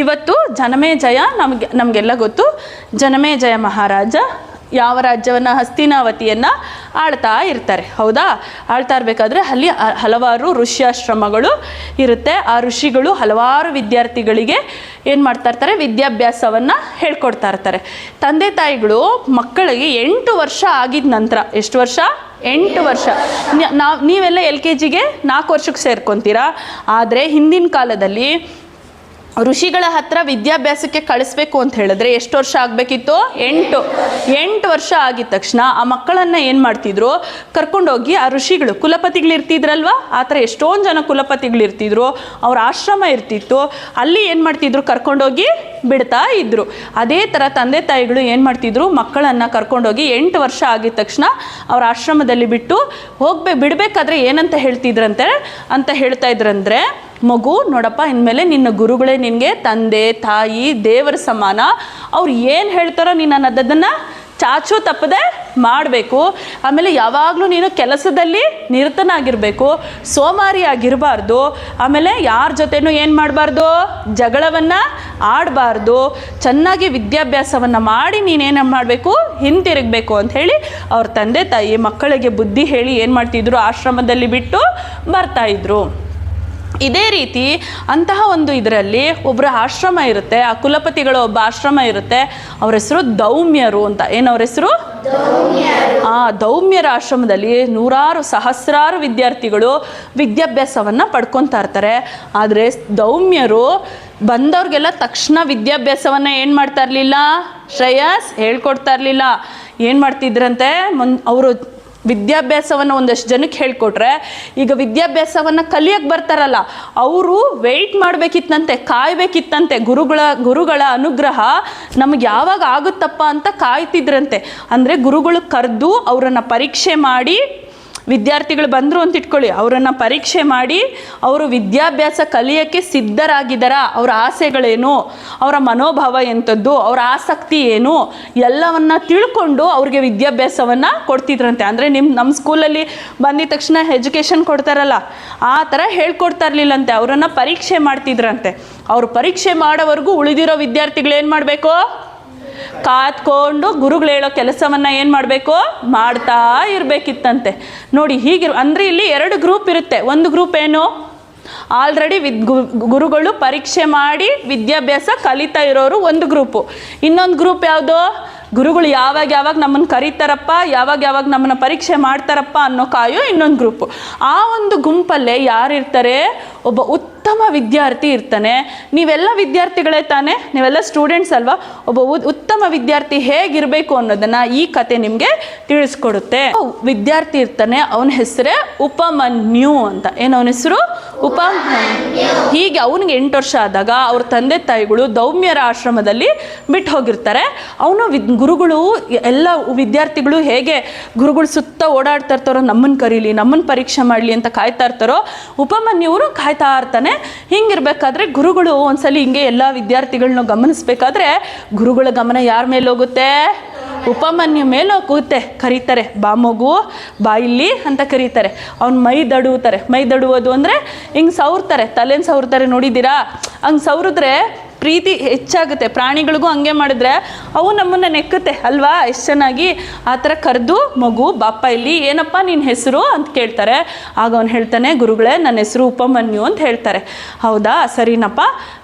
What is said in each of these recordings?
ಇವತ್ತು ಜನಮೇಜಯ ನಮಗೆಲ್ಲ ಗೊತ್ತು. ಜನಮೇಜಯ ಮಹಾರಾಜ ಯಾವ ರಾಜ್ಯವನ್ನು, ಹಸ್ತಿನಾವತಿಯನ್ನು ಆಳ್ತಾ ಇರ್ತಾರೆ. ಹೌದಾ? ಆಳ್ತಾ ಇರಬೇಕಾದ್ರೆ ಅಲ್ಲಿ ಹಲವಾರು ಋಷ್ಯಾಶ್ರಮಗಳು ಇರುತ್ತೆ. ಆ ಋಷಿಗಳು ಹಲವಾರು ವಿದ್ಯಾರ್ಥಿಗಳಿಗೆ ಏನು ಮಾಡ್ತಾ ಇರ್ತಾರೆ, ವಿದ್ಯಾಭ್ಯಾಸವನ್ನು ಹೇಳ್ಕೊಡ್ತಾ ಇರ್ತಾರೆ. ತಂದೆ ತಾಯಿಗಳು ಮಕ್ಕಳಿಗೆ 8 ವರ್ಷ ಆಗಿದ ನಂತರ, ಎಷ್ಟು ವರ್ಷ? 8 ವರ್ಷ. ನೀವೆಲ್ಲ LKGಗೆ 4 ವರ್ಷಕ್ಕೆ ಸೇರ್ಕೊತೀರಾ. ಆದರೆ ಹಿಂದಿನ ಕಾಲದಲ್ಲಿ ಋಷಿಗಳ ಹತ್ರ ವಿದ್ಯಾಭ್ಯಾಸಕ್ಕೆ ಕಳಿಸ್ಬೇಕು ಅಂತ ಹೇಳಿದ್ರೆ ಎಷ್ಟು ವರ್ಷ ಆಗಬೇಕಿತ್ತು? 8 ವರ್ಷ ಆಗಿದ ತಕ್ಷಣ ಆ ಮಕ್ಕಳನ್ನು ಏನು ಮಾಡ್ತಿದ್ರು, ಕರ್ಕೊಂಡೋಗಿ ಆ ಋಷಿಗಳು, ಕುಲಪತಿಗಳಿರ್ತಿದ್ರಲ್ವ, ಆ ಥರ ಎಷ್ಟೊಂದು ಜನ ಕುಲಪತಿಗಳಿರ್ತಿದ್ರು, ಅವ್ರ ಆಶ್ರಮ ಇರ್ತಿತ್ತು, ಅಲ್ಲಿ ಏನು ಮಾಡ್ತಿದ್ರು, ಕರ್ಕೊಂಡೋಗಿ ಬಿಡ್ತಾ ಇದ್ರು. ಅದೇ ಥರ ತಂದೆ ತಾಯಿಗಳು ಏನು ಮಾಡ್ತಿದ್ರು, ಮಕ್ಕಳನ್ನು ಕರ್ಕೊಂಡೋಗಿ 8 ವರ್ಷ ಆಗಿದ ತಕ್ಷಣ ಅವ್ರ ಆಶ್ರಮದಲ್ಲಿ ಬಿಟ್ಟು ಬಿಡಬೇಕಾದ್ರೆ ಏನಂತ ಹೇಳ್ತಾ ಇದ್ರಂದ್ರೆ, ಮಗು ನೋಡಪ್ಪ, ಇನ್ಮೇಲೆ ನಿನ್ನ ಗುರುಗಳೇ ನಿನಗೆ ತಂದೆ ತಾಯಿ ದೇವರ ಸಮಾನ. ಅವ್ರು ಏನು ಹೇಳ್ತಾರೋ ನೀನು ಅದನ್ನು ಚಾಚು ತಪ್ಪದೆ ಮಾಡಬೇಕು. ಆಮೇಲೆ ಯಾವಾಗಲೂ ನೀನು ಕೆಲಸದಲ್ಲಿ ನಿರತನಾಗಿರಬೇಕು, ಸೋಮಾರಿ ಆಗಿರಬಾರ್ದು. ಆಮೇಲೆ ಯಾರ ಜೊತೆನೂ ಏನು ಮಾಡಬಾರ್ದು, ಜಗಳವನ್ನು ಆಡಬಾರ್ದು. ಚೆನ್ನಾಗಿ ವಿದ್ಯಾಭ್ಯಾಸವನ್ನು ಮಾಡಿ ನೀನೇನು ಮಾಡಬೇಕು, ಹಿಂತಿರುಗಬೇಕು ಅಂತ ಹೇಳಿ ಅವ್ರ ತಂದೆ ತಾಯಿ ಮಕ್ಕಳಿಗೆ ಬುದ್ಧಿ ಹೇಳಿ ಏನು ಮಾಡ್ತಿದ್ರು, ಆಶ್ರಮದಲ್ಲಿ ಬಿಟ್ಟು ಬರ್ತಾಯಿದ್ರು. ಇದೇ ರೀತಿ ಅಂತಹ ಒಂದು ಇದರಲ್ಲಿ ಒಬ್ಬರ ಆಶ್ರಮ ಇರುತ್ತೆ, ಆ ಕುಲಪತಿಗಳ ಒಬ್ಬ ಆಶ್ರಮ ಇರುತ್ತೆ. ಅವ್ರ ಹೆಸರು ದೌಮ್ಯರು ಅಂತ. ಏನವ್ರ ಹೆಸರು? ಆ ದೌಮ್ಯರ ಆಶ್ರಮದಲ್ಲಿ ಸಹಸ್ರಾರು ವಿದ್ಯಾರ್ಥಿಗಳು ವಿದ್ಯಾಭ್ಯಾಸವನ್ನು ಪಡ್ಕೊತಾ ಇರ್ತಾರೆ. ಆದರೆ ದೌಮ್ಯರು ಬಂದವ್ರಿಗೆಲ್ಲ ತಕ್ಷಣ ವಿದ್ಯಾಭ್ಯಾಸವನ್ನು ಏನು ಮಾಡ್ತಾ ಇರಲಿಲ್ಲ, ಶ್ರೇಯಸ್ ಹೇಳ್ಕೊಡ್ತಾ ಇರಲಿಲ್ಲ. ಏನು ಮಾಡ್ತಿದ್ರಂತೆ, ಅವರು ವಿದ್ಯಾಭ್ಯಾಸವನ್ನು ಒಂದಷ್ಟು ಜನಕ್ಕೆ ಹೇಳ್ಕೊಟ್ರೆ, ಈಗ ವಿದ್ಯಾಭ್ಯಾಸವನ್ನು ಕಲಿಯೋಕ್ಕೆ ಬರ್ತಾರಲ್ಲ, ಅವರು ವೆಯ್ಟ್ ಮಾಡಬೇಕಿತ್ತಂತೆ, ಕಾಯಬೇಕಿತ್ತಂತೆ. ಗುರುಗಳ ಅನುಗ್ರಹ ನಮಗೆ ಯಾವಾಗ ಆಗುತ್ತಪ್ಪ ಅಂತ ಕಾಯ್ತಿದ್ರಂತೆ. ಅಂದರೆ ಗುರುಗಳು ಕರೆದು ಅವರನ್ನು ಪರೀಕ್ಷೆ ಮಾಡಿ, ವಿದ್ಯಾರ್ಥಿಗಳು ಬಂದರು ಅಂತ ಇಟ್ಕೊಳ್ಳಿ, ಅವರನ್ನು ಪರೀಕ್ಷೆ ಮಾಡಿ ಅವರು ವಿದ್ಯಾಭ್ಯಾಸ ಕಲಿಯೋಕ್ಕೆ ಸಿದ್ಧರಾಗಿದ್ದಾರಾ, ಅವರ ಆಸೆಗಳೇನು, ಅವರ ಮನೋಭಾವ ಎಂಥದ್ದು, ಅವರ ಆಸಕ್ತಿ ಏನು, ಎಲ್ಲವನ್ನು ತಿಳ್ಕೊಂಡು ಅವ್ರಿಗೆ ವಿದ್ಯಾಭ್ಯಾಸವನ್ನು ಕೊಡ್ತಿದ್ರಂತೆ. ಅಂದರೆ ನಮ್ಮ ಸ್ಕೂಲಲ್ಲಿ ಬಂದಿದ ತಕ್ಷಣ ಎಜುಕೇಷನ್ ಕೊಡ್ತಾರಲ್ಲ, ಆ ಥರ ಹೇಳ್ಕೊಡ್ತಾ ಇರಲಿಲ್ಲಂತೆ, ಅವರನ್ನು ಪರೀಕ್ಷೆ ಮಾಡ್ತಿದ್ರಂತೆ. ಅವರು ಪರೀಕ್ಷೆ ಮಾಡೋವರೆಗೂ ಉಳಿದಿರೋ ವಿದ್ಯಾರ್ಥಿಗಳು ಏನು ಮಾಡಬೇಕು, ಕಾತ್ಕೊಂಡು ಗುರುಗಳು ಹೇಳೋ ಕೆಲಸವನ್ನು ಏನು ಮಾಡಬೇಕು, ಮಾಡ್ತಾ ಇರಬೇಕಿತ್ತಂತೆ. ನೋಡಿ, ಹೀಗೆ ಅಂದರೆ ಇಲ್ಲಿ 2 ಗ್ರೂಪ್ ಇರುತ್ತೆ. ಒಂದು ಗ್ರೂಪ್ ಏನು, ಆಲ್ರೆಡಿ ಗುರುಗಳು ಪರೀಕ್ಷೆ ಮಾಡಿ ವಿದ್ಯಾಭ್ಯಾಸ ಕಲಿತಾ ಇರೋರು ಒಂದು ಗ್ರೂಪು. ಇನ್ನೊಂದು ಗ್ರೂಪ್ ಯಾವುದು, ಗುರುಗಳು ಯಾವಾಗ ನಮ್ಮನ್ನು ಕರೀತಾರಪ್ಪ, ಯಾವಾಗ ನಮ್ಮನ್ನು ಪರೀಕ್ಷೆ ಮಾಡ್ತಾರಪ್ಪ ಅನ್ನೋ ಕಾಯೋ ಇನ್ನೊಂದು ಗ್ರೂಪು. ಆ ಒಂದು ಗುಂಪಲ್ಲೇ ಯಾರಿರ್ತಾರೆ, ಒಬ್ಬ ಉತ್ತಮ ವಿದ್ಯಾರ್ಥಿ ಇರ್ತಾನೆ. ನೀವೆಲ್ಲ ವಿದ್ಯಾರ್ಥಿಗಳೇ ತಾನೆ, ನೀವೆಲ್ಲ ಸ್ಟೂಡೆಂಟ್ಸ್ ಅಲ್ವಾ. ಒಬ್ಬ ಉತ್ತಮ ವಿದ್ಯಾರ್ಥಿ ಹೇಗಿರಬೇಕು ಅನ್ನೋದನ್ನು ಈ ಕತೆ ನಿಮಗೆ ತಿಳಿಸ್ಕೊಡುತ್ತೆ. ವಿದ್ಯಾರ್ಥಿ ಇರ್ತಾನೆ, ಅವನ ಹೆಸರೇ ಉಪಮನ್ಯು ಅಂತ. ಏನು ಅವನ ಹೆಸರು? ಉಪಮನ್ಯು. ಹೀಗೆ ಅವನಿಗೆ 8 ವರ್ಷ ಆದಾಗ ಅವ್ರ ತಂದೆ ತಾಯಿಗಳು ದೌಮ್ಯರ ಆಶ್ರಮದಲ್ಲಿ ಬಿಟ್ಟು ಹೋಗಿರ್ತಾರೆ. ಅವನು ಗುರುಗಳು ಎಲ್ಲ ವಿದ್ಯಾರ್ಥಿಗಳು ಹೇಗೆ ಗುರುಗಳು ಸುತ್ತ ಓಡಾಡ್ತಾ ಇರ್ತಾರೋ, ನಮ್ಮನ್ನು ಕರೀಲಿ, ನಮ್ಮನ್ನು ಪರೀಕ್ಷೆ ಮಾಡಲಿ ಅಂತ ಕಾಯ್ತಾ ಇರ್ತಾರೋ, ಉಪಮನ್ಯುವರು ಕಾಯ್ತಾ ಇರ್ತಾನೆ. ಹಿಂಗಿರ್ಬೇಕಾದ್ರೆ ಗುರುಗಳು ಒಂದ್ಸಲಿ ಹಿಂಗೆ ಎಲ್ಲ ವಿದ್ಯಾರ್ಥಿಗಳನ್ನ ಗಮನಿಸ್ಬೇಕಾದ್ರೆ ಗುರುಗಳ ಗಮನ ಯಾರ ಮೇಲೆ ಹೋಗುತ್ತೆ, ಉಪಮನ್ಯು ಮೇಲೆ ಹೋಗುತ್ತೆ. ಕರೀತಾರೆ, ಬಾ ಮಗು, ಬಾ ಇಲ್ಲಿ ಅಂತ ಕರೀತಾರೆ. ಅವ್ನು ಮೈ ದಡುವುದು ಅಂದರೆ ಹಿಂಗೆ ಸವರ್ತಾರೆ, ತಲೆನ ಸವರ್ತಾರೆ. ನೋಡಿದ್ದೀರಾ? ಹಂಗೆ ಸವರಿದ್ರೆ ಪ್ರೀತಿ ಹೆಚ್ಚಾಗುತ್ತೆ. ಪ್ರಾಣಿಗಳಿಗೂ ಹಂಗೆ ಮಾಡಿದ್ರೆ ಅವು ನಮ್ಮನ್ನು ನೆಕ್ಕುತ್ತೆ ಅಲ್ವಾ, ಎಷ್ಟು ಚೆನ್ನಾಗಿ. ಆ ಥರ ಕರೆದು, ಮಗು ಬಾಪ ಇಲ್ಲಿ, ಏನಪ್ಪ ನಿನ್ನ ಹೆಸರು ಅಂತ ಕೇಳ್ತಾರೆ. ಆಗ ಅವನು ಹೇಳ್ತಾನೆ, ಗುರುಗಳೇ ನನ್ನ ಹೆಸರು ಉಪಮನ್ಯು ಅಂತ ಹೇಳ್ತಾರೆ. ಹೌದಾ, ಸರಿನಪ್ಪ,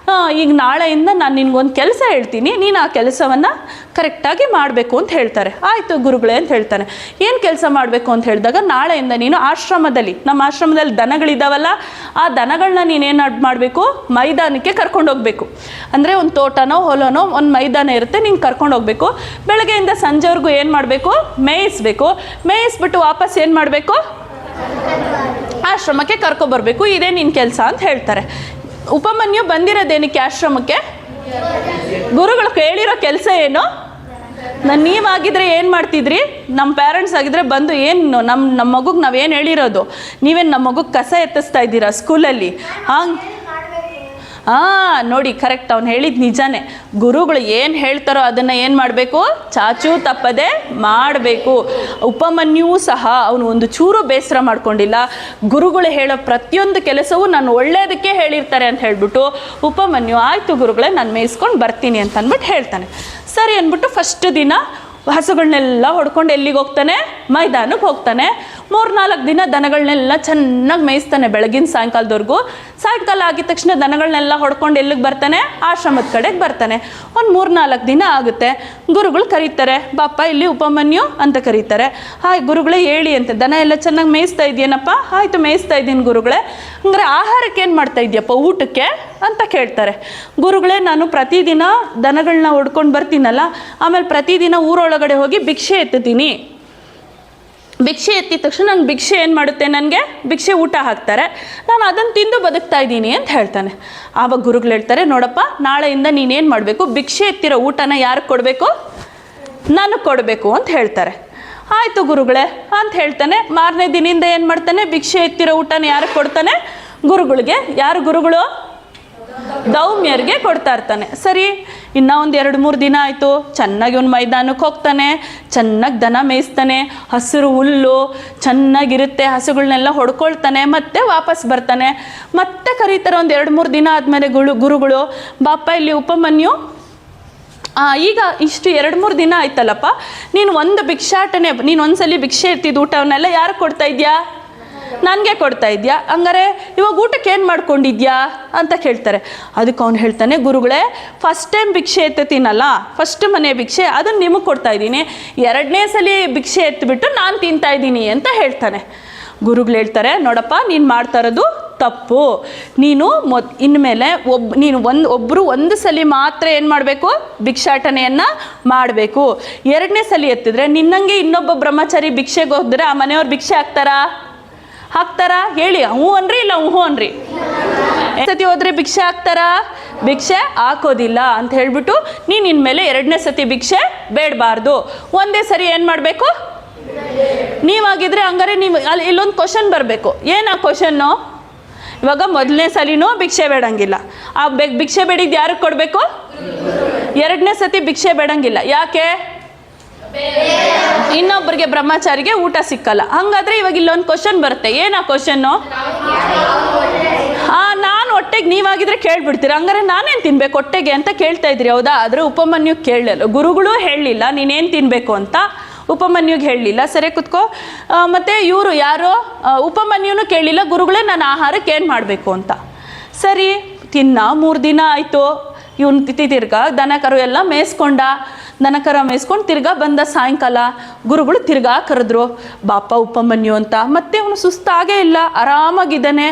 ಈಗ ನಾಳೆಯಿಂದ ನಾನು ನಿನ್ಗೊಂದು ಕೆಲಸ ಹೇಳ್ತೀನಿ, ನೀನು ಆ ಕೆಲಸವನ್ನು ಕರೆಕ್ಟಾಗಿ ಮಾಡಬೇಕು ಅಂತ ಹೇಳ್ತಾರೆ. ಆಯಿತು ಗುರುಗಳೇ ಅಂತ ಹೇಳ್ತಾನೆ. ಏನು ಕೆಲಸ ಮಾಡಬೇಕು ಅಂತ ಹೇಳಿದಾಗ, ನಾಳೆಯಿಂದ ನೀನು ನಮ್ಮ ಆಶ್ರಮದಲ್ಲಿ ದನಗಳಿದ್ದಾವಲ್ಲ, ಆ ದನಗಳನ್ನ ನೀನೇನು ಮಾಡಬೇಕು, ಮೈದಾನಕ್ಕೆ ಕರ್ಕೊಂಡೋಗ್ಬೇಕು. ಅಂದರೆ ಒಂದು ತೋಟನೋ ಹೊಲನೋ ಒಂದು ಮೈದಾನ ಇರುತ್ತೆ, ನೀನು ಕರ್ಕೊಂಡು ಹೋಗ್ಬೇಕು. ಬೆಳಗ್ಗೆಯಿಂದ ಸಂಜೆವರೆಗೂ ಏನು ಮಾಡಬೇಕು, ಮೇಯಿಸ್ಬಿಟ್ಟು ವಾಪಸ್ ಏನು ಮಾಡಬೇಕು, ಆಶ್ರಮಕ್ಕೆ ಕರ್ಕೊಬರ್ಬೇಕು. ಇದೇ ನಿನ್ನ ಕೆಲಸ ಅಂತ ಹೇಳ್ತಾರೆ. ಉಪಮನ್ಯು ಬಂದಿರೋದೇನಕ್ಕೆ ಆಶ್ರಮಕ್ಕೆ? ಗುರುಗಳು ಕೇಳಿರೋ ಕೆಲಸ ಏನು? ನೀವಾಗಿದ್ರೆ ಏನು ಮಾಡ್ತಿದ್ರಿ, ನಮ್ಮ ಪೇರೆಂಟ್ಸ್ ಆಗಿದ್ರೆ ಬಂದು ಏನು ನಮ್ಮ ಮಗುಗೆ ನಾವೇನು ಹೇಳಿರೋದು, ನೀವೇನು ನಮ್ಮ ಮಗುಗೆ ಕಸ ಎತ್ತಿಸ್ತಾ ಇದ್ದೀರಾ ಸ್ಕೂಲಲ್ಲಿ? ನೋಡಿ ಕರೆಕ್ಟ್, ಅವ್ನು ಹೇಳಿದ ನಿಜಾನೇ. ಗುರುಗಳು ಏನು ಹೇಳ್ತಾರೋ ಅದನ್ನು ಏನು ಮಾಡಬೇಕು, ಚಾಚೂ ತಪ್ಪದೆ ಮಾಡಬೇಕು. ಉಪಮನ್ಯುವು ಸಹ ಅವನು ಒಂದು ಚೂರು ಬೇಸರ ಮಾಡ್ಕೊಂಡಿಲ್ಲ. ಗುರುಗಳು ಹೇಳೋ ಪ್ರತಿಯೊಂದು ಕೆಲಸವೂ ನಾನು ಒಳ್ಳೆಯದಕ್ಕೆ ಹೇಳಿರ್ತಾರೆ ಅಂತ ಹೇಳ್ಬಿಟ್ಟು ಉಪಮನ್ಯು ಆಯಿತು ಗುರುಗಳೇ ನಾನು ಮೇಯಿಸ್ಕೊಂಡು ಬರ್ತೀನಿ ಅಂತ ಅಂದ್ಬಿಟ್ಟು ಹೇಳ್ತಾನೆ. ಸರಿ ಅಂದ್ಬಿಟ್ಟು ಫಸ್ಟ್ ದಿನ ಹಸುಗಳನ್ನೆಲ್ಲ ಹೊಡ್ಕೊಂಡು ಎಲ್ಲಿಗೆ ಹೋಗ್ತಾನೆ, ಮೈದಾನಕ್ಕೆ ಹೋಗ್ತಾನೆ. 3-4 ದಿನ ದನಗಳನ್ನೆಲ್ಲ ಚೆನ್ನಾಗಿ ಮೇಯಿಸ್ತಾನೆ ಬೆಳಗಿನ ಸಾಯಂಕಾಲದವರೆಗೂ. ಸಾಯಂಕಾಲ ಆಗಿದ ತಕ್ಷಣ ದನಗಳನ್ನೆಲ್ಲ ಹೊಡ್ಕೊಂಡು ಎಲ್ಲಿಗೆ ಬರ್ತಾನೆ, ಆಶ್ರಮದ ಕಡೆಗೆ ಬರ್ತಾನೆ. ಒಂದು 3-4 ದಿನ ಆಗುತ್ತೆ. ಗುರುಗಳು ಕರೀತಾರೆ, ಬಾಪ ಇಲ್ಲಿ ಉಪಮನ್ಯು ಅಂತ ಕರೀತಾರೆ. ಹಾಯ್ ಗುರುಗಳೇ ಹೇಳಿ ಅಂತ. ದನ ಎಲ್ಲ ಚೆನ್ನಾಗಿ ಮೇಯಿಸ್ತಾ ಇದೆಯೇನಪ್ಪ? ಆಯಿತು ಮೇಯಿಸ್ತಾ ಇದ್ದೀನಿ ಗುರುಗಳೇ. ಅಂದರೆ ಆಹಾರಕ್ಕೆ ಏನು ಮಾಡ್ತಾ ಇದೆಯಪ್ಪ, ಊಟಕ್ಕೆ ಅಂತ ಕೇಳ್ತಾರೆ. ಗುರುಗಳೇ ನಾನು ಪ್ರತಿದಿನ ದನಗಳನ್ನ ಹೊಡ್ಕೊಂಡು ಬರ್ತೀನಲ್ಲ, ಆಮೇಲೆ ಪ್ರತಿದಿನ ಊರೊಳಗಡೆ ಹೋಗಿ ಭಿಕ್ಷೆ ಎತ್ತುತ್ತೀನಿ. ಭಿಕ್ಷೆ ಎತ್ತಿದ ತಕ್ಷಣ ನಂಗೆ ಭಿಕ್ಷೆ ಏನು ಮಾಡುತ್ತೆ, ನನಗೆ ಭಿಕ್ಷೆ ಊಟ ಹಾಕ್ತಾರೆ, ನಾನು ಅದನ್ನು ತಿಂದು ಬದುಕ್ತಾ ಇದ್ದೀನಿ ಅಂತ ಹೇಳ್ತಾನೆ. ಆವಾಗ ಗುರುಗಳು ಹೇಳ್ತಾರೆ, ನೋಡಪ್ಪ ನಾಳೆಯಿಂದ ನೀನೇನು ಮಾಡಬೇಕು, ಭಿಕ್ಷೆ ಎತ್ತಿರೋ ಊಟನ ಯಾರಿಗೆ ಕೊಡಬೇಕು, ನನಗೆ ಕೊಡಬೇಕು ಅಂತ ಹೇಳ್ತಾರೆ. ಆಯಿತು ಗುರುಗಳೇ ಅಂತ ಹೇಳ್ತಾನೆ. ಮಾರನೇ ದಿನದಿಂದ ಏನು ಮಾಡ್ತಾನೆ, ಭಿಕ್ಷೆ ಎತ್ತಿರೋ ಊಟನ ಯಾರಿಗೆ ಕೊಡ್ತಾನೆ, ಗುರುಗಳಿಗೆ. ಯಾರು ಗುರುಗಳು, ದೌಮ್ಯರಿಗೆ ಕೊಡ್ತಾ ಇರ್ತಾನೆ. ಸರಿ, ಇನ್ನೂ ಒಂದು 2-3 ದಿನ ಆಯಿತು. ಚೆನ್ನಾಗಿ ಒಂದು ಮೈದಾನಕ್ಕೆ ಹೋಗ್ತಾನೆ, ಚೆನ್ನಾಗಿ ದನ ಮೇಯಿಸ್ತಾನೆ, ಹಸಿರು ಹುಲ್ಲು ಚೆನ್ನಾಗಿರುತ್ತೆ, ಹಸುಗಳನ್ನೆಲ್ಲ ಹೊಡ್ಕೊಳ್ತಾನೆ, ಮತ್ತೆ ವಾಪಸ್ ಬರ್ತಾನೆ. ಮತ್ತೆ ಕರೀತಾರೆ ಒಂದು 2-3 ದಿನ ಆದಮೇಲೆ ಗುರುಗಳು, ಬಾಪ ಇಲ್ಲಿ ಉಪಮನ್ಯು ಈಗ ಇಷ್ಟು 2-3 ದಿನ ಆಯ್ತಲ್ಲಪ್ಪ, ನೀನು ಒಂದ್ಸಲಿ ಭಿಕ್ಷೆ ಎತ್ತಿದ ಊಟವನ್ನೆಲ್ಲ ಯಾರು ಕೊಡ್ತಾ ಇದೆಯಾ, ನನಗೆ ಕೊಡ್ತಾ ಇದೆಯಾ, ಹಂಗಾರೆ ಇವಾಗ ಊಟಕ್ಕೆ ಏನು ಮಾಡ್ಕೊಂಡಿದ್ಯಾ ಅಂತ ಕೇಳ್ತಾರೆ. ಅದಕ್ಕೆ ಅವ್ನು ಹೇಳ್ತಾನೆ, ಗುರುಗಳೇ ಫಸ್ಟ್ ಟೈಮ್ ಭಿಕ್ಷೆ ಎತ್ತುತ್ತೀನಲ್ಲ, ಫಸ್ಟ್ ಮನೆ ಭಿಕ್ಷೆ ಅದನ್ನು ನಿಮಗೆ ಕೊಡ್ತಾ ಇದ್ದೀನಿ, 2ನೇ ಸಲ ಭಿಕ್ಷೆ ಎತ್ತಿಬಿಟ್ಟು ನಾನು ತಿಂತಾ ಇದ್ದೀನಿ ಅಂತ ಹೇಳ್ತಾನೆ. ಗುರುಗಳು ಹೇಳ್ತಾರೆ, ನೋಡಪ್ಪ ನೀನು ಮಾಡ್ತಾ ಇರೋದು ತಪ್ಪು. ನೀನು ಇನ್ಮೇಲೆ ಒಬ್ಬರು ಒಂದು ಸಲ ಮಾತ್ರ ಏನು ಮಾಡಬೇಕು, ಭಿಕ್ಷಾಟನೆಯನ್ನು ಮಾಡಬೇಕು. 2ನೇ ಸಲ ಎತ್ತಿದ್ರೆ ನಿನ್ನಂಗೆ ಇನ್ನೊಬ್ಬ ಬ್ರಹ್ಮಚಾರಿ ಭಿಕ್ಷೆಗೆ ಹೋದ್ರೆ ಆ ಮನೆಯವ್ರು ಭಿಕ್ಷೆ ಹಾಕ್ತಾರಾ ಹೇಳಿ, ಹ್ಞೂ ಅನ್ರಿ ಇಲ್ಲ ಹ್ಞೂ ಅನ್ರಿ. ಸತಿ ಹೋದ್ರೆ ಭಿಕ್ಷೆ ಹಾಕ್ತಾರಾ, ಭಿಕ್ಷೆ ಹಾಕೋದಿಲ್ಲ ಅಂತ ಹೇಳ್ಬಿಟ್ಟು ನೀನು ಇನ್ಮೇಲೆ 2ನೇ ಸತಿ ಭಿಕ್ಷೆ ಬೇಡಬಾರ್ದು, ಒಂದೇ ಸರಿ ಏನು ಮಾಡಬೇಕು. ನೀವಾಗಿದ್ರೆ ಹಂಗಾರೆ ನೀವು ಅಲ್ಲಿ ಇಲ್ಲೊಂದು ಕ್ವಶನ್ ಬರಬೇಕು. ಏನು ಆ ಕ್ವಶನ್ನು, ಇವಾಗ 1ನೇ ಸಲಿನೂ ಭಿಕ್ಷೆ ಬೇಡಂಗಿಲ್ಲ, ಆ ಭಿಕ್ಷೆ ಬೇಡಿದ್ದು ಯಾರಿಗೆ ಕೊಡಬೇಕು, 2ನೇ ಸತಿ ಭಿಕ್ಷೆ ಬೇಡಂಗಿಲ್ಲ. ಯಾಕೆ, ಇನ್ನೊಬ್ಬರಿಗೆ ಬ್ರಹ್ಮಚಾರಿಗೆ ಊಟ ಸಿಕ್ಕಲ್ಲ. ಹಂಗಾದ್ರೆ ಇವಾಗ ಇಲ್ಲೊಂದು ಕ್ವಶನ್ ಬರುತ್ತೆ. ಏನು ಆ ಕ್ವಶನ್ನು, ನಾನು ಹೊಟ್ಟೆಗೆ ನೀವಾಗಿದ್ರೆ ಕೇಳ್ಬಿಡ್ತೀರ, ಹಂಗಾರೆ ನಾನೇನು ತಿನ್ಬೇಕು ಹೊಟ್ಟೆಗೆ ಅಂತ ಕೇಳ್ತಾ ಇದ್ರಿ, ಹೌದಾ? ಆದರೆ ಉಪಮನ್ಯು ಕೇಳಲಿಲ್ಲ, ಗುರುಗಳು ಹೇಳಲಿಲ್ಲ ನೀನೇನು ತಿನ್ನಬೇಕು ಅಂತ, ಉಪಮನ್ಯುಗೆ ಹೇಳಲಿಲ್ಲ. ಸರಿ ಕೂತ್ಕೋ. ಮತ್ತು ಇವರು ಯಾರು, ಉಪಮನ್ಯುನು ಕೇಳಲಿಲ್ಲ, ಗುರುಗಳೇ ನಾನು ಆಹಾರಕ್ಕೆ ಏನು ಮಾಡಬೇಕು ಅಂತ. ಸರಿ 3 ದಿನ ಆಯಿತು. ಇವನು ತಿರ್ಗಾ ದನ ಕರು ಎಲ್ಲ ಮೇಯಿಸ್ಕೊಂಡು ತಿರ್ಗಾ ಬಂದ. ಸಾಯಂಕಾಲ ಗುರುಗಳು ತಿರ್ಗಾ ಕರೆದ್ರು, ಬಾಪ ಉಪಮನ್ಯು ಅಂತ. ಮತ್ತೆ ಅವನು ಸುಸ್ತಾಗೇ ಇಲ್ಲ, ಆರಾಮಾಗಿದ್ದಾನೆ.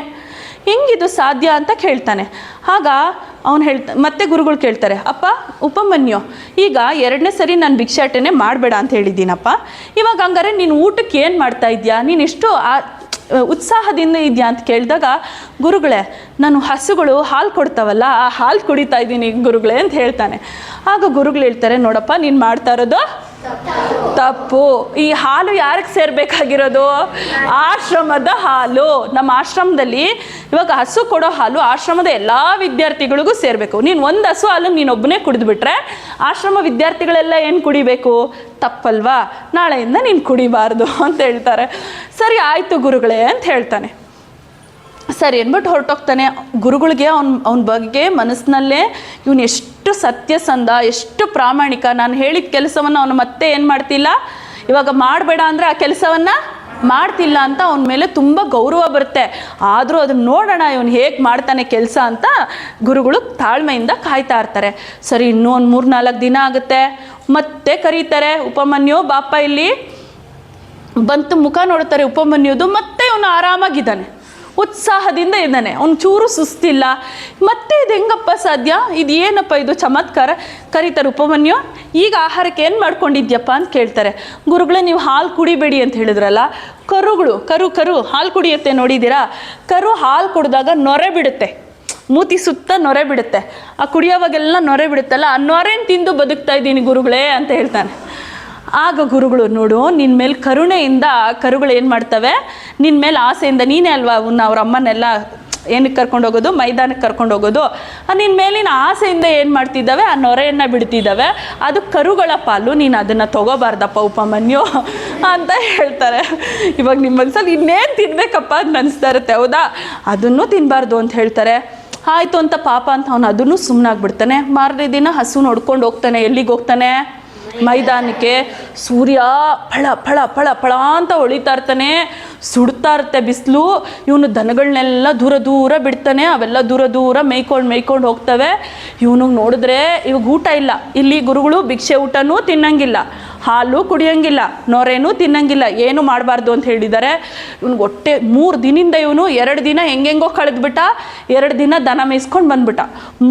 ಹೆಂಗಿದು ಸಾಧ್ಯ ಅಂತ ಕೇಳ್ತಾನೆ. ಆಗ ಅವನು ಮತ್ತೆ ಗುರುಗಳು ಕೇಳ್ತಾರೆ, ಅಪ್ಪ ಉಪಮನ್ಯು, ಈಗ 2ನೇ ಸರಿ ನಾನು ಭಿಕ್ಷಾಟನೆ ಮಾಡಬೇಡ ಅಂತ ಹೇಳಿದ್ದೀನಪ್ಪ, ಇವಾಗ ಹಂಗಾರೆ ನೀನು ಊಟಕ್ಕೆ ಏನು ಮಾಡ್ತಾ ಇದೆಯಾ, ನೀನು ಎಷ್ಟು ಉತ್ಸಾಹದಿಂದ ಇದೆಯಾ ಅಂತ ಕೇಳಿದಾಗ, ಗುರುಗಳೇ ನಾನು ಹಸುಗಳು ಹಾಲು ಕೊಡ್ತಾವಲ್ಲ ಆ ಹಾಲು ಕುಡಿತಾ ಇದ್ದೀನಿ ಗುರುಗಳೇ ಅಂತ ಹೇಳ್ತಾನೆ. ಆಗ ಗುರುಗಳು ಹೇಳ್ತಾರೆ, ನೋಡಪ್ಪ ನೀನು ಮಾಡ್ತಾ ಇರೋದು ತಪ್ಪು. ಈ ಹಾಲು ಯಾರಿಗೆ ಸೇರಬೇಕಾಗಿರೋದು, ಆಶ್ರಮದ ಹಾಲು. ನಮ್ಮ ಆಶ್ರಮದಲ್ಲಿ ಇವಾಗ ಹಸು ಕೊಡೋ ಹಾಲು ಆಶ್ರಮದ ಎಲ್ಲ ವಿದ್ಯಾರ್ಥಿಗಳಿಗೂ ಸೇರಬೇಕು. ನೀನು ಒಂದು ಹಸು ಹಾಲು ನೀನೊಬ್ಬನೇ ಕುಡಿದ್ಬಿಟ್ರೆ ಆಶ್ರಮ ವಿದ್ಯಾರ್ಥಿಗಳೆಲ್ಲ ಏನು ಕುಡಿಬೇಕು, ತಪ್ಪಲ್ವಾ? ನಾಳೆಯಿಂದ ನೀನು ಕುಡಿಬಾರ್ದು ಅಂತ ಹೇಳ್ತಾರೆ. ಸರಿ ಆಯಿತು ಗುರುಗಳೇ ಅಂತ ಹೇಳ್ತಾನೆ. ಸರಿ ಅಂದ್ಬಿಟ್ಟು ಹೊರಟೋಗ್ತಾನೆ. ಗುರುಗಳಿಗೆ ಅವನ ಬಗ್ಗೆ ಮನಸ್ಸಿನಲ್ಲೇ ಇವನು ಎಷ್ಟು ಸತ್ಯಸಂಧ, ಎಷ್ಟು ಪ್ರಾಮಾಣಿಕ, ನಾನು ಹೇಳಿದ ಕೆಲಸವನ್ನು ಅವನು ಮತ್ತೆ ಏನು ಮಾಡ್ತಿಲ್ಲ, ಇವಾಗ ಮಾಡಬೇಡ ಅಂದರೆ ಆ ಕೆಲಸವನ್ನು ಮಾಡ್ತಿಲ್ಲ ಅಂತ ಅವನ ಮೇಲೆ ತುಂಬ ಗೌರವ ಬರುತ್ತೆ. ಆದರೂ ಅದನ್ನು ನೋಡೋಣ ಇವನು ಹೇಗೆ ಮಾಡ್ತಾನೆ ಕೆಲಸ ಅಂತ ಗುರುಗಳು ತಾಳ್ಮೆಯಿಂದ ಕಾಯ್ತಾ ಇರ್ತಾರೆ. ಸರಿ ಇನ್ನೂ ಒಂದು 3-4 ದಿನ ಆಗುತ್ತೆ. ಮತ್ತೆ ಕರೀತಾರೆ, ಉಪಮನ್ಯು ಬಾಪ ಇಲ್ಲಿ ಬಂತು. ಮುಖ ನೋಡ್ತಾರೆ ಉಪಮನ್ಯುದು. ಮತ್ತೆ ಇವನು ಆರಾಮಾಗಿದ್ದಾನೆ, ಉತ್ಸಾಹದಿಂದ ಇದ್ದಾನೆ, ಅವ್ನು ಚೂರು ಸುಸ್ತಿಲ್ಲ. ಮತ್ತೆ ಇದು ಹೆಂಗಪ್ಪ ಸಾಧ್ಯ, ಇದು ಏನಪ್ಪ ಇದು ಚಮತ್ಕಾರ? ಕರೀತಾರೆ, ಉಪಮನ್ಯು ಈಗ ಆಹಾರಕ್ಕೆ ಏನು ಮಾಡ್ಕೊಂಡಿದ್ಯಪ್ಪ ಅಂತ ಕೇಳ್ತಾರೆ. ಗುರುಗಳೇ ನೀವು ಹಾಲು ಕುಡಿಬೇಡಿ ಅಂತ ಹೇಳಿದ್ರಲ್ಲ, ಕರು ಹಾಲು ಕುಡಿಯುತ್ತೆ ನೋಡಿದ್ದೀರಾ? ಕರು ಹಾಲು ಕುಡಿದಾಗ ನೊರೆ ಬಿಡುತ್ತೆ, ಮೂತಿ ಸುತ್ತ ನೊರೆ ಬಿಡುತ್ತೆ. ಆ ಕುಡಿಯೋವಾಗೆಲ್ಲ ನೊರೆ ಬಿಡುತ್ತಲ್ಲ, ಆ ನೊರೆನ ತಿಂದು ಬದುಕ್ತಾ ಇದ್ದೀನಿ ಗುರುಗಳೇ ಅಂತ ಹೇಳ್ತಾನೆ. ಆಗ ಗುರುಗಳು, ನೋಡು ನಿನ್ನ ಮೇಲೆ ಕರುಣೆಯಿಂದ ಕರುಗಳು ಏನು ಮಾಡ್ತವೆ, ನಿನ್ನ ಮೇಲೆ ಆಸೆಯಿಂದ, ನೀನೇ ಅಲ್ವಾ ಅವ್ರ ಅಮ್ಮನೆಲ್ಲ ಏನಕ್ಕೆ ಕರ್ಕೊಂಡು ಹೋಗೋದು, ಮೈದಾನಕ್ಕೆ ಕರ್ಕೊಂಡು ಹೋಗೋದು. ನಿನ್ನ ಮೇಲಿನ ಆಸೆಯಿಂದ ಏನು ಮಾಡ್ತಿದ್ದಾವೆ, ಆ ನೊರೆಯನ್ನು ಬಿಡ್ತಿದ್ದಾವೆ, ಅದು ಕರುಗಳ ಪಾಲು, ನೀನು ಅದನ್ನು ತಗೋಬಾರ್ದಪ್ಪ ಉಪಮನ್ಯು ಅಂತ ಹೇಳ್ತಾರೆ. ಇವಾಗ ನಿಮ್ಮ ಮನಸ್ಸಲ್ಲಿ ಇನ್ನೇನು ತಿನ್ಬೇಕಪ್ಪ ಅಂತ ಅನಿಸ್ತಾ ಇರುತ್ತೆ, ಹೌದಾ? ಅದನ್ನು ತಿನ್ನಬಾರ್ದು ಅಂತ ಹೇಳ್ತಾರೆ. ಆಯಿತು ಅಂತ ಪಾಪ ಅಂತ ಅವನು ಅದನ್ನು ಸುಮ್ಮನಾಗ್ಬಿಡ್ತಾನೆ. ಮಾರನೇ ದಿನ ಹಸು ನೋಡ್ಕೊಂಡು ಹೋಗ್ತಾನೆ. ಎಲ್ಲಿಗೆ ಹೋಗ್ತಾನೆ? ಮೈದಾನಕ್ಕೆ. ಸೂರ್ಯ ಫಳ ಫಳ ಫಳ ಫಳ ಅಂತ ಹೊಳಿತಾ ಇರ್ತಾನೆ, ಸುಡ್ತಾ ಇರುತ್ತೆ ಬಿಸಿಲು. ಇವನು ದನಗಳನ್ನೆಲ್ಲ ದೂರ ದೂರ ಬಿಡ್ತಾನೆ, ಅವೆಲ್ಲ ದೂರ ದೂರ ಮೇಯ್ಕೊಂಡು ಹೋಗ್ತವೆ. ಇವನಿಗೆ ನೋಡಿದ್ರೆ ಇವಾಗ ಊಟ ಇಲ್ಲ. ಇಲ್ಲಿ ಗುರುಗಳು ಭಿಕ್ಷೆ ಊಟನೂ ತಿನ್ನಂಗಿಲ್ಲ, ಹಾಲು ಕುಡಿಯೋಂಗಿಲ್ಲ, ನೊರೆನೂ ತಿನ್ನಂಗಿಲ್ಲ, ಏನು ಮಾಡಬಾರ್ದು ಅಂತ ಹೇಳಿದ್ದಾರೆ. ಇವ್ನಿಗೆ ಹೊಟ್ಟೆ 3 ದಿನದಿಂದ ಇವನು 2 ದಿನ ಹೆಂಗೆಂಗೋ ಕಳೆದ್ಬಿಟ್ಟ, 2 ದಿನ ದನ ಮೇಯಿಸ್ಕೊಂಡು ಬಂದ್ಬಿಟ್ಟ.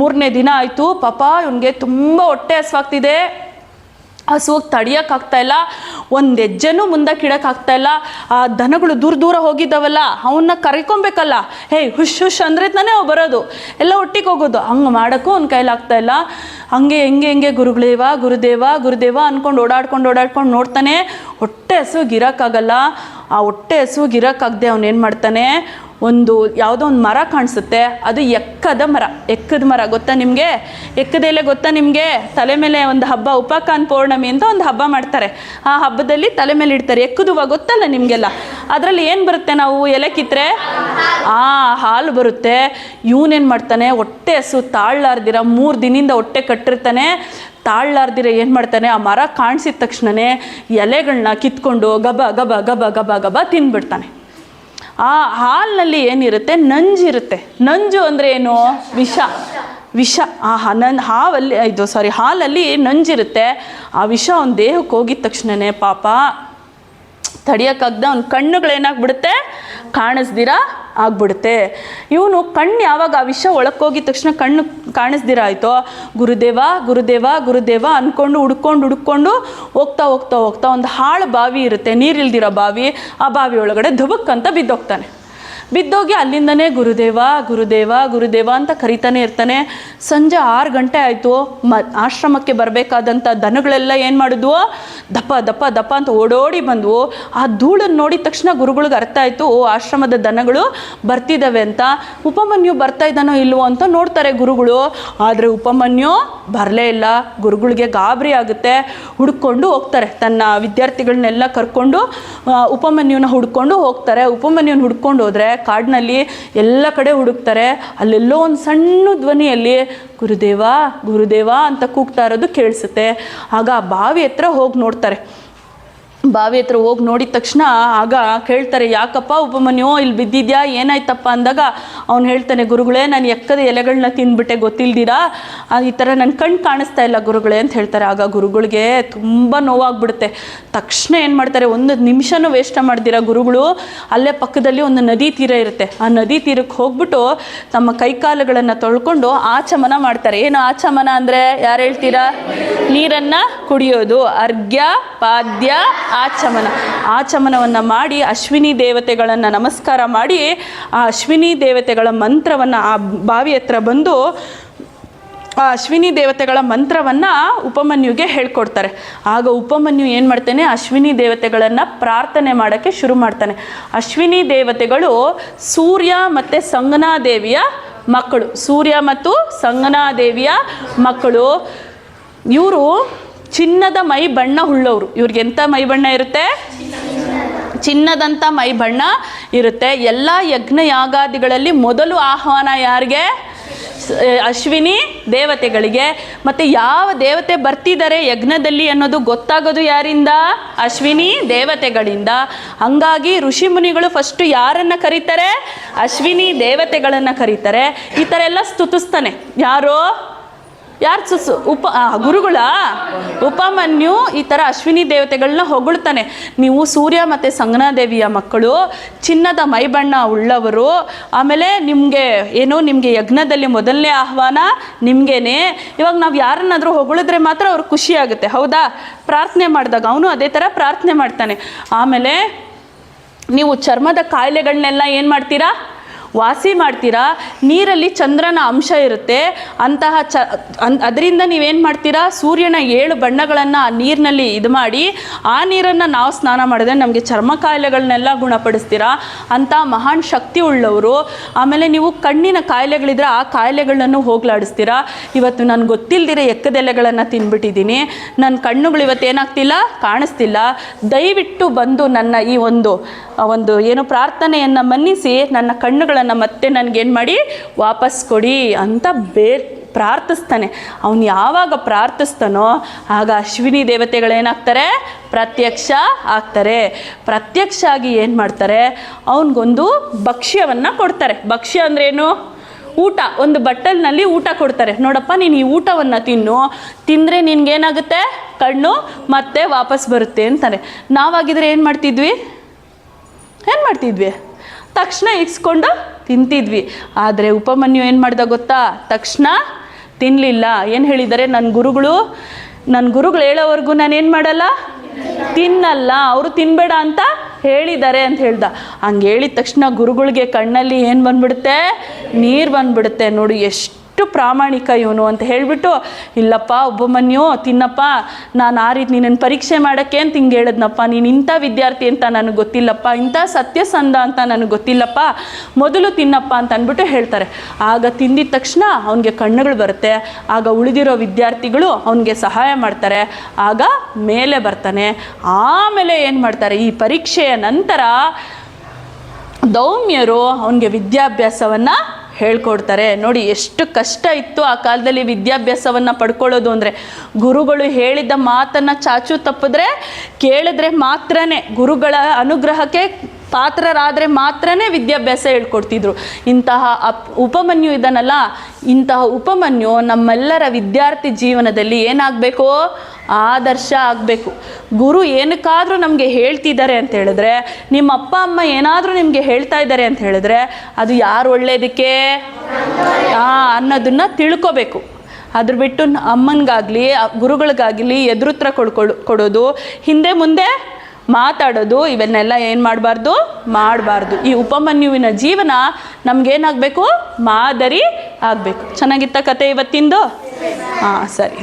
3ನೇ ದಿನ ಆಯಿತು. ಪಾಪ ಇವನಿಗೆ ತುಂಬ ಹೊಟ್ಟೆ ಹಸ್ವಾಗ್ತಿದೆ. ಹಸುವಾಗಿ ತಡಿಯೋಕ್ಕಾಗ್ತಾ ಇಲ್ಲ, ಒಂದು ಹೆಜ್ಜೆನೂ ಮುಂದಕ್ಕೆ ಇಡೋಕ್ಕಾಗ್ತಾ ಇಲ್ಲ. ಆ ದನಗಳು ದೂರ ದೂರ ಹೋಗಿದ್ದಾವಲ್ಲ, ಅವನ್ನ ಕರ್ಕೊಬೇಕಲ್ಲ. ಹುಷ್ ಹುಷ್ ಅಂದರೆ ತಾನೇ ಅವು ಬರೋದು, ಎಲ್ಲ ಒಟ್ಟಿಗೆ ಹೋಗೋದು. ಹಂಗೆ ಮಾಡೋಕ್ಕೂ ಅವ್ನ ಕೈಲಾಗ್ತಾ ಇಲ್ಲ. ಹಂಗೆ ಹೆಂಗೆ ಗುರುದೇವ ಅಂದ್ಕೊಂಡು ಓಡಾಡ್ಕೊಂಡು ನೋಡ್ತಾನೆ. ಹೊಟ್ಟೆ ಹಸುವಿಗೆ ಇರೋಕ್ಕಾಗಲ್ಲ. ಆ ಹೊಟ್ಟೆ ಹಸುವಿಗೆ ಇರೋಕ್ಕಾಗದೆ ಅವನೇನು ಮಾಡ್ತಾನೆ, ಯಾವುದೋ ಒಂದು ಮರ ಕಾಣಿಸುತ್ತೆ. ಅದು ಎಕ್ಕದ ಮರ ಗೊತ್ತಾ ನಿಮಗೆ? ಎಕ್ಕದ ಎಲೆ ಗೊತ್ತಾ ನಿಮಗೆ? ತಲೆ ಮೇಲೆ ಒಂದು ಹಬ್ಬ, ಉಪಕಾನ್ ಪೌರ್ಣಮಿ ಅಂತ ಒಂದು ಹಬ್ಬ ಮಾಡ್ತಾರೆ. ಆ ಹಬ್ಬದಲ್ಲಿ ತಲೆ ಮೇಲೆ ಇಡ್ತಾರೆ ಎಕ್ಕದು ಹೂವು, ಗೊತ್ತಲ್ಲ ನಿಮಗೆಲ್ಲ? ಅದರಲ್ಲಿ ಏನು ಬರುತ್ತೆ, ನಾವು ಎಲೆ ಕಿತ್ತರೆ ಹಾಲು ಬರುತ್ತೆ. ಇವನೇನು ಮಾಡ್ತಾನೆ, ಹೊಟ್ಟೆ ಹಸು ತಾಳಲಾರ್ದಿರ 3 ದಿನದಿಂದ ಹೊಟ್ಟೆ ಕಟ್ಟಿರ್ತಾನೆ. ತಾಳಲಾರ್ದಿರ ಏನು ಮಾಡ್ತಾನೆ, ಆ ಮರ ಕಾಣಿಸಿದ ತಕ್ಷಣವೇ ಎಲೆಗಳನ್ನ ಕಿತ್ಕೊಂಡು ಗಬ ತಿಂದ್ಬಿಡ್ತಾನೆ. ಆ ಹಾಲಿನಲ್ಲಿ ಏನಿರುತ್ತೆ, ನಂಜಿರುತ್ತೆ. ನಂಜು ಅಂದರೆ ಏನು? ವಿಷ. ಹಾಲಲ್ಲಿ ನಂಜಿರುತ್ತೆ. ಆ ವಿಷ ಅವನ ದೇಹಕ್ಕೆ ಹೋಗಿದ ತಕ್ಷಣವೇ ಪಾಪ ತಡಿಯೋಕ್ಕಾಗ್ದ ಅವನ ಕಣ್ಣುಗಳೇನಾಗ್ಬಿಡುತ್ತೆ, ಕಾಣಿಸ್ದಿರ ಆಗ್ಬಿಡುತ್ತೆ. ಇವನು ಕಣ್ಣು ಯಾವಾಗ ಆ ವಿಷ ಒಳಕ್ಕೋಗಿದ ತಕ್ಷಣ ಕಣ್ಣು ಕಾಣಿಸ್ದಿರ ಆಯಿತೋ, ಗುರುದೇವ ಅಂದ್ಕೊಂಡು ಹುಡ್ಕೊಂಡು ಹೋಗ್ತಾ ಒಂದು ಹಾಳು ಬಾವಿ ಇರುತ್ತೆ, ನೀರಿಲ್ದಿರೋ ಬಾವಿ. ಆ ಬಾವಿ ಒಳಗಡೆ ಧುಬಕ್ಕಂತ ಬಿದ್ದೋಗ್ತಾನೆ. ಬಿದ್ದೋಗಿ ಅಲ್ಲಿಂದನೇ ಗುರುದೇವ ಅಂತ ಕರಿತಾನೆ ಇರ್ತಾನೆ. ಸಂಜೆ 6 ಗಂಟೆ ಆಯಿತು. ಆಶ್ರಮಕ್ಕೆ ಬರಬೇಕಾದಂಥ ದನಗಳೆಲ್ಲ ಏನು ಮಾಡಿದ್ವು, ದಪ್ಪ ಅಂತ ಓಡೋಡಿ ಬಂದವು. ಆ ಧೂಳನ್ನು ನೋಡಿದ ತಕ್ಷಣ ಗುರುಗಳಿಗೆ ಅರ್ಥ ಆಯಿತು, ಆಶ್ರಮದ ದನಗಳು ಬರ್ತಿದ್ದಾವೆ ಅಂತ. ಉಪಮನ್ಯು ಬರ್ತಾ ಇದ್ದಾನೋ ಇಲ್ವೋ ಅಂತ ನೋಡ್ತಾರೆ ಗುರುಗಳು. ಆದರೆ ಉಪಮನ್ಯು ಬರಲೇ ಇಲ್ಲ. ಗುರುಗಳಿಗೆ ಗಾಬರಿ ಆಗುತ್ತೆ. ಹುಡ್ಕೊಂಡು ಹೋಗ್ತಾರೆ, ತನ್ನ ವಿದ್ಯಾರ್ಥಿಗಳನ್ನೆಲ್ಲ ಕರ್ಕೊಂಡು ಉಪಮನ್ಯುನ ಹುಡ್ಕೊಂಡು ಹೋಗ್ತಾರೆ. ಉಪಮನ್ಯುನ ಹುಡ್ಕೊಂಡು ಹೋದರೆ ಕಾಡಿನಲ್ಲಿ ಎಲ್ಲ ಕಡೆ ಹುಡುಕ್ತಾರೆ. ಅಲ್ಲೆಲ್ಲೋ ಒಂದು ಸಣ್ಣ ಧ್ವನಿಯಲ್ಲಿ ಗುರುದೇವ ಅಂತ ಕೂಗ್ತಾ ಇರೋದು ಕೇಳಿಸುತ್ತೆ. ಆಗ ಆ ಬಾವಿ ಹತ್ರ ಹೋಗಿ ನೋಡ್ತಾರೆ. ಬಾವಿ ಹತ್ರ ಹೋಗಿ ನೋಡಿದ ತಕ್ಷಣ ಆಗ ಕೇಳ್ತಾರೆ, ಯಾಕಪ್ಪ ಉಪಮನ್ಯು ಇಲ್ಲಿ ಬಿದ್ದಿದ್ಯಾ, ಏನಾಯ್ತಪ್ಪ ಅಂದಾಗ ಅವ್ನು ಹೇಳ್ತಾನೆ, ಗುರುಗಳೇ ನಾನು ಎಕ್ಕದ ಎಲೆಗಳನ್ನ ತಿಂದ್ಬಿಟ್ಟೆ, ಗೊತ್ತಿಲ್ದಿರಾ ಈ ಥರ ನನ್ನ ಕಣ್ಣು ಕಾಣಿಸ್ತಾ ಇಲ್ಲ ಗುರುಗಳೇ ಅಂತ ಹೇಳ್ತಾರೆ. ಆಗ ಗುರುಗಳಿಗೆ ತುಂಬ ನೋವಾಗ್ಬಿಡುತ್ತೆ. ತಕ್ಷಣ ಏನು ಮಾಡ್ತಾರೆ, 1 ನಿಮಿಷನೂ ವೇಸ್ಟ್ ಮಾಡ್ದಿರ ಗುರುಗಳು ಅಲ್ಲೇ ಪಕ್ಕದಲ್ಲಿ ಒಂದು ನದಿ ತೀರ ಇರುತ್ತೆ. ಆ ನದಿ ತೀರಕ್ಕೆ ಹೋಗ್ಬಿಟ್ಟು ತಮ್ಮ ಕೈಕಾಲುಗಳನ್ನು ತೊಳ್ಕೊಂಡು ಆಚಮನ ಮಾಡ್ತಾರೆ. ಏನು ಆಚಮನ ಅಂದರೆ ಯಾರು ಹೇಳ್ತೀರಾ? ನೀರನ್ನು ಕುಡಿಯೋದು. ಅರ್ಘ್ಯ ಪಾದ್ಯ ಆಚಮನವನ್ನು ಮಾಡಿ ಅಶ್ವಿನಿ ದೇವತೆಗಳನ್ನು ನಮಸ್ಕಾರ ಮಾಡಿ ಆ ಅಶ್ವಿನಿ ದೇವತೆಗಳ ಮಂತ್ರವನ್ನು ಆ ಬಾವಿ ಹತ್ರ ಬಂದು ಆ ಅಶ್ವಿನಿ ದೇವತೆಗಳ ಮಂತ್ರವನ್ನು ಉಪಮನ್ಯುಗೆ ಹೇಳ್ಕೊಡ್ತಾರೆ. ಆಗ ಉಪಮನ್ಯು ಏನು ಮಾಡ್ತಾನೆ, ಅಶ್ವಿನಿ ದೇವತೆಗಳನ್ನು ಪ್ರಾರ್ಥನೆ ಮಾಡೋಕ್ಕೆ ಶುರು ಮಾಡ್ತಾನೆ. ಅಶ್ವಿನಿ ದೇವತೆಗಳು ಸೂರ್ಯ ಮತ್ತು ಸಂಗನಾದೇವಿಯ ಮಕ್ಕಳು. ಸೂರ್ಯ ಮತ್ತು ಸಂಗನಾದೇವಿಯ ಮಕ್ಕಳು. ಇವರು ಚಿನ್ನದ ಮೈ ಬಣ್ಣ ಉಳ್ಳವರು. ಇವ್ರಿಗೆ ಎಂಥ ಮೈ ಬಣ್ಣ ಇರುತ್ತೆ? ಚಿನ್ನದಂಥ ಮೈ ಬಣ್ಣ ಇರುತ್ತೆ. ಎಲ್ಲ ಯಜ್ಞ ಯಾಗಾದಿಗಳಲ್ಲಿ ಮೊದಲು ಆಹ್ವಾನ ಯಾರಿಗೆ? ಅಶ್ವಿನಿ ದೇವತೆಗಳಿಗೆ. ಮತ್ತು ಯಾವ ದೇವತೆ ಬರ್ತಿದ್ದಾರೆ ಯಜ್ಞದಲ್ಲಿ ಅನ್ನೋದು ಗೊತ್ತಾಗೋದು ಯಾರಿಂದ? ಅಶ್ವಿನಿ ದೇವತೆಗಳಿಂದ. ಹಂಗಾಗಿ ಋಷಿ ಮುನಿಗಳು ಫಸ್ಟು ಯಾರನ್ನು ಕರೀತಾರೆ? ಅಶ್ವಿನಿ ದೇವತೆಗಳನ್ನು ಕರೀತಾರೆ. ಈ ಥರ ಎಲ್ಲ ಸ್ತುತಿಸ್ತಾನೆ. ಯಾರು ಗುರುಗಳ ಉಪಮನ್ಯು ಈ ಥರ ಅಶ್ವಿನಿ ದೇವತೆಗಳನ್ನ ಹೊಗಳ್ತಾನೆ. ನೀವು ಸೂರ್ಯ ಮತ್ತು ಸಂಗನಾದೇವಿಯ ಮಕ್ಕಳು, ಚಿನ್ನದ ಮೈಬಣ್ಣ ಉಳ್ಳವರು. ಆಮೇಲೆ ನಿಮಗೆ ಯಜ್ಞದಲ್ಲಿ ಮೊದಲನೇ ಆಹ್ವಾನ ನಿಮಗೇನೆ. ಇವಾಗ ನಾವು ಯಾರನ್ನಾದರೂ ಹೊಗಳಿದ್ರೆ ಮಾತ್ರ ಅವ್ರಿಗೆ ಖುಷಿ ಆಗುತ್ತೆ, ಹೌದಾ? ಪ್ರಾರ್ಥನೆ ಮಾಡಿದಾಗ ಅವನು ಅದೇ ಥರ ಪ್ರಾರ್ಥನೆ ಮಾಡ್ತಾನೆ. ಆಮೇಲೆ ನೀವು ಚರ್ಮದ ಕಾಯಿಲೆಗಳನ್ನೆಲ್ಲ ಏನು ಮಾಡ್ತೀರಾ? ವಾಸಿ ಮಾಡ್ತೀರಾ. ನೀರಲ್ಲಿ ಚಂದ್ರನ ಅಂಶ ಇರುತ್ತೆ, ಅಂತಹ ಅದರಿಂದ ನೀವೇನು ಮಾಡ್ತೀರಾ, ಸೂರ್ಯನ 7 ಬಣ್ಣಗಳನ್ನು ಆ ನೀರಿನಲ್ಲಿ ಇದು ಮಾಡಿ ಆ ನೀರನ್ನು ನಾವು ಸ್ನಾನ ಮಾಡಿದ್ರೆ ನಮಗೆ ಚರ್ಮ ಕಾಯಿಲೆಗಳನ್ನೆಲ್ಲ ಗುಣಪಡಿಸ್ತೀರಾ. ಅಂಥ ಮಹಾನ್ ಶಕ್ತಿ ಉಳ್ಳವರು. ಆಮೇಲೆ ನೀವು ಕಣ್ಣಿನ ಕಾಯಿಲೆಗಳಿದ್ರೆ ಆ ಕಾಯಿಲೆಗಳನ್ನು ಹೋಗಲಾಡಿಸ್ತೀರಾ. ಇವತ್ತು ನಾನು ಗೊತ್ತಿಲ್ಲದಿರೋ ಎಕ್ಕದೆಲೆಗಳನ್ನು ತಿಂದ್ಬಿಟ್ಟಿದ್ದೀನಿ, ನನ್ನ ಕಣ್ಣುಗಳು ಇವತ್ತು ಏನಾಗ್ತಿಲ್ಲ, ಕಾಣಿಸ್ತಿಲ್ಲ. ದಯವಿಟ್ಟು ಬಂದು ನನ್ನ ಈ ಒಂದು ಏನು ಪ್ರಾರ್ಥನೆಯನ್ನು ಮನ್ನಿಸಿ ನನ್ನ ಕಣ್ಣುಗಳನ್ನು ಮತ್ತೆ ನನಗೇನು ಮಾಡಿ ವಾಪಸ್ ಕೊಡಿ ಅಂತ ಪ್ರಾರ್ಥಿಸ್ತಾನೆ. ಅವನು ಯಾವಾಗ ಪ್ರಾರ್ಥಿಸ್ತಾನೋ ಆಗ ಅಶ್ವಿನಿ ದೇವತೆಗಳೇನಾಗ್ತಾರೆ, ಪ್ರತ್ಯಕ್ಷ ಆಗ್ತಾರೆ. ಪ್ರತ್ಯಕ್ಷ ಆಗಿ ಏನು ಮಾಡ್ತಾರೆ, ಅವನಿಗೊಂದು ಭಕ್ಷ್ಯವನ್ನು ಕೊಡ್ತಾರೆ. ಭಕ್ಷ್ಯ ಅಂದ್ರೇನು, ಊಟ. ಒಂದು ಬಟ್ಟಲಿನಲ್ಲಿ ಊಟ ಕೊಡ್ತಾರೆ. ನೋಡಪ್ಪ, ನೀನು ಈ ಊಟವನ್ನು ತಿಂದರೆ ನಿನಗೇನಾಗುತ್ತೆ, ಕಣ್ಣು ಮತ್ತೆ ವಾಪಸ್ ಬರುತ್ತೆ ಅಂತಾರೆ. ನಾವಾಗಿದ್ರೆ ಏನು ಮಾಡ್ತಿದ್ವಿ, ತಕ್ಷಣ ಇಸ್ಕೊಂಡು ತಿಂತಿದ್ವಿ. ಆದರೆ ಉಪಮನ್ಯು ಏನು ಮಾಡ್ದ ಗೊತ್ತಾ, ತಕ್ಷಣ ತಿನ್ನಲಿಲ್ಲ. ಏನು ಹೇಳಿದ್ದಾರೆ, ನನ್ನ ಗುರುಗಳು ಹೇಳೋವರೆಗೂ ನಾನೇನು ಮಾಡಲ್ಲ, ತಿನ್ನಲ್ಲ. ಅವರು ತಿನ್ನಬೇಡ ಅಂತ ಹೇಳಿದ್ದಾರೆ ಅಂತ ಹೇಳ್ದ. ಹಂಗೆ ಹೇಳಿದ ತಕ್ಷಣ ಗುರುಗಳಿಗೆ ಕಣ್ಣಲ್ಲಿ ಏನು ಬಂದ್ಬಿಡುತ್ತೆ, ನೀರು ಬಂದ್ಬಿಡುತ್ತೆ. ನೋಡಿ ಎಷ್ಟು ಪ್ರಾಮಾಣಿಕ ಇವನು ಅಂತ ಹೇಳಿಬಿಟ್ಟು, ಇಲ್ಲಪ್ಪ ಉಪಮನ್ಯು ತಿನ್ನಪ್ಪ, ನಾನು ಆ ರೀತಿ ನಿನ್ನನ್ನು ಪರೀಕ್ಷೆ ಮಾಡೋಕ್ಕೆ ಅಂತ ಹಿಂಗೆ ಹೇಳಿದ್ನಪ್ಪ, ನೀನು ಇಂಥ ವಿದ್ಯಾರ್ಥಿ ಅಂತ ನನಗೆ ಗೊತ್ತಿಲ್ಲಪ್ಪ, ಇಂಥ ಸತ್ಯಸಂಧ ಅಂತ ನನಗೆ ಗೊತ್ತಿಲ್ಲಪ್ಪ, ಮೊದಲು ತಿನ್ನಪ್ಪ ಅಂತ ಅಂದ್ಬಿಟ್ಟು ಹೇಳ್ತಾರೆ. ಆಗ ತಿಂದಿದ ತಕ್ಷಣ ಅವನಿಗೆ ಕಣ್ಣುಗಳು ಬರುತ್ತೆ. ಆಗ ಉಳಿದಿರೋ ವಿದ್ಯಾರ್ಥಿಗಳು ಅವನಿಗೆ ಸಹಾಯ ಮಾಡ್ತಾರೆ. ಆಗ ಮೇಲೆ ಬರ್ತಾನೆ. ಆಮೇಲೆ ಏನು ಮಾಡ್ತಾರೆ, ಈ ಪರೀಕ್ಷೆಯ ನಂತರ ದೌಮ್ಯರು ಅವನಿಗೆ ವಿದ್ಯಾಭ್ಯಾಸವನ್ನು ಹೇಳ್ಕೊಡ್ತಾರೆ. ನೋಡಿ ಎಷ್ಟು ಕಷ್ಟ ಇತ್ತು ಆ ಕಾಲದಲ್ಲಿ ವಿದ್ಯಾಭ್ಯಾಸವನ್ನು ಪಡ್ಕೊಳ್ಳೋದು ಅಂದರೆ. ಗುರುಗಳು ಹೇಳಿದ ಮಾತನ್ನು ಚಾಚು ತಪ್ಪಿದ್ರೆ, ಕೇಳಿದ್ರೆ ಮಾತ್ರನೇ, ಗುರುಗಳ ಅನುಗ್ರಹಕ್ಕೆ ಪಾತ್ರರಾದರೆ ಮಾತ್ರನೇ ವಿದ್ಯಾಭ್ಯಾಸ ಹೇಳ್ಕೊಡ್ತಿದ್ರು. ಇಂತಹ ಉಪಮನ್ಯು ಇದನ್ನಲ್ಲ, ಇಂತಹ ಉಪಮನ್ಯು ನಮ್ಮೆಲ್ಲರ ವಿದ್ಯಾರ್ಥಿ ಜೀವನದಲ್ಲಿ ಏನಾಗಬೇಕು, ಆದರ್ಶ ಆಗಬೇಕು. ಗುರು ಏನಕ್ಕಾದರೂ ನಮಗೆ ಹೇಳ್ತಿದ್ದಾರೆ ಅಂತ ಹೇಳಿದ್ರೆ, ನಿಮ್ಮ ಅಪ್ಪ ಅಮ್ಮ ಏನಾದರೂ ನಿಮಗೆ ಹೇಳ್ತಾ ಇದ್ದಾರೆ ಅಂತ ಹೇಳಿದ್ರೆ, ಅದು ಯಾರು ಒಳ್ಳೆಯದಕ್ಕೆ ಅನ್ನೋದನ್ನು ತಿಳ್ಕೊಬೇಕು. ಅದ್ರ ಬಿಟ್ಟು ಅಮ್ಮನಿಗಾಗಲಿ ಗುರುಗಳಿಗಾಗಲಿ ಎದುರುತ್ರ ಕೊಡೋದು, ಹಿಂದೆ ಮುಂದೆ ಮಾತಾಡೋದು, ಇವನ್ನೆಲ್ಲ ಏನು ಮಾಡಬಾರ್ದು. ಈ ಉಪಮನ್ಯುವಿನ ಜೀವನ ನಮಗೇನಾಗಬೇಕು, ಮಾದರಿ ಆಗಬೇಕು. ಚೆನ್ನಾಗಿತ್ತ ಕತೆ ಇವತ್ತಿಂದು? ಹಾಂ, ಸರಿ.